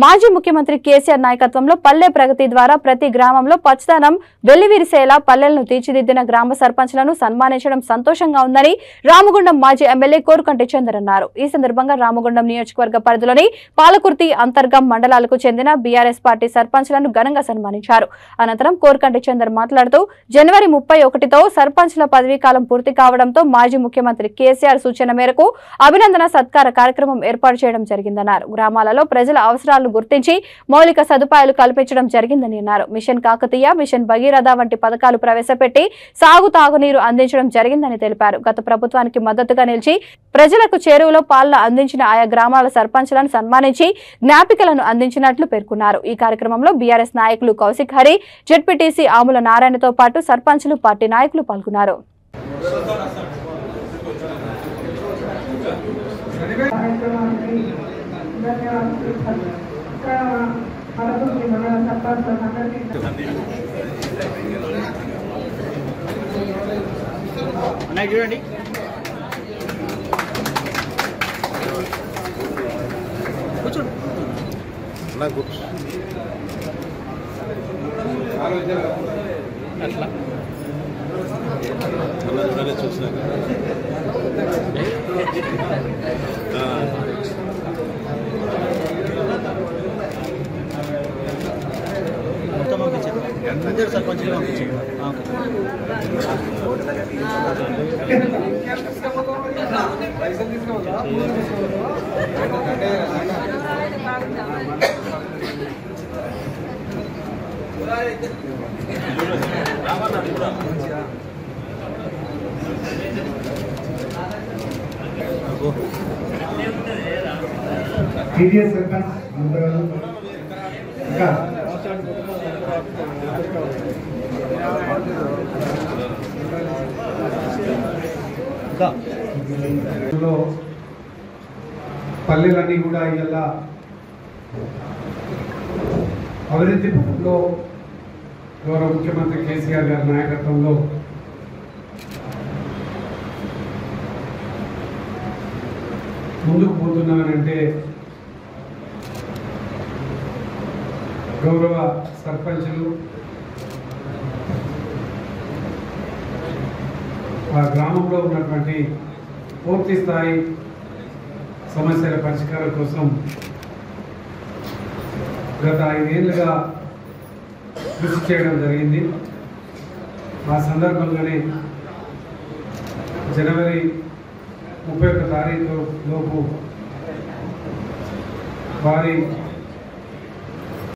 మాజీ ముఖ్యమంత్రి కేసీఆర్ నాయకత్వంలో పల్లె ప్రగతి ద్వారా ప్రతి గ్రామంలో పచ్చదనం వెల్లివిరిసేలా పల్లెలను తీర్చిదిద్దిన గ్రామ సర్పంచ్లను సన్మానించడం సంతోషంగా ఉందని రామగుండం మాజీ ఎమ్మెల్యే కోరుకంటి చందర్ అన్నారు. ఈ సందర్భంగా రామగుండం నియోజకవర్గ పరిధిలోని పాలకుర్తి అంతర్గం మండలాలకు చెందిన బీఆర్ఎస్ పార్టీ సర్పంచ్లను ఘనంగా సన్మానించారు. అనంతరం కోరుకంటి చందర్ మాట్లాడుతూ జనవరి 31తో సర్పంచ్ల పదవీ కాలం పూర్తి కావడంతో మాజీ ముఖ్యమంత్రి కేసీఆర్ సూచన మేరకు అభినందన సత్కార కార్యక్రమం ఏర్పాటు చేయడం జరిగిందన్నారు. గ్రామాలలో ప్రజల అవసరాలు గుర్తించి మౌలిక సదుపాయాలు కల్పించడం జరిగిందని అన్నారు. మిషన్ కాకతీయ, మిషన్ భగీరథ వంటి పథకాలు ప్రవేశపెట్టి తాగునీరు అందించడం జరిగిందని తెలిపారు. గత ప్రభుత్వానికి మద్దతుగా నిలిచి ప్రజలకు చేరువలో పాలన అందించిన ఆయా గ్రామాల సర్పంచ్లను సన్మానించి జ్ఞాపికలను అందించినట్లు పేర్కొన్నారు. ఈ కార్యక్రమంలో బీఆర్ఎస్ నాయకులు కౌశిక్ హరి, జెడ్పీటీసీ ఆముల నారాయణతో పాటు సర్పంచ్లు, పార్టీ నాయకులు పాల్గొన్నారు. చూడండి కూర్చోండి అట్లా చూసినాక అందరూ సర్పంచ్గా పంపించారు. సర్పంచ్ ఇంకా పల్లెలన్నీ కూడా ఇలా అభివృద్ధి పథంలో గౌరవ ముఖ్యమంత్రి కేసీఆర్ గారి నాయకత్వంలో ముందుకు పోతున్నానంటే గౌరవ సర్పంచులు ఆ గ్రామంలో ఉన్నటువంటి పూర్తి స్థాయి సమస్యల పరిష్కారం కోసం గత 5 ఏళ్ళుగా కృషి చేయడం జరిగింది. ఆ సందర్భంగానే జనవరి 31 తారీఖు లోపు వారి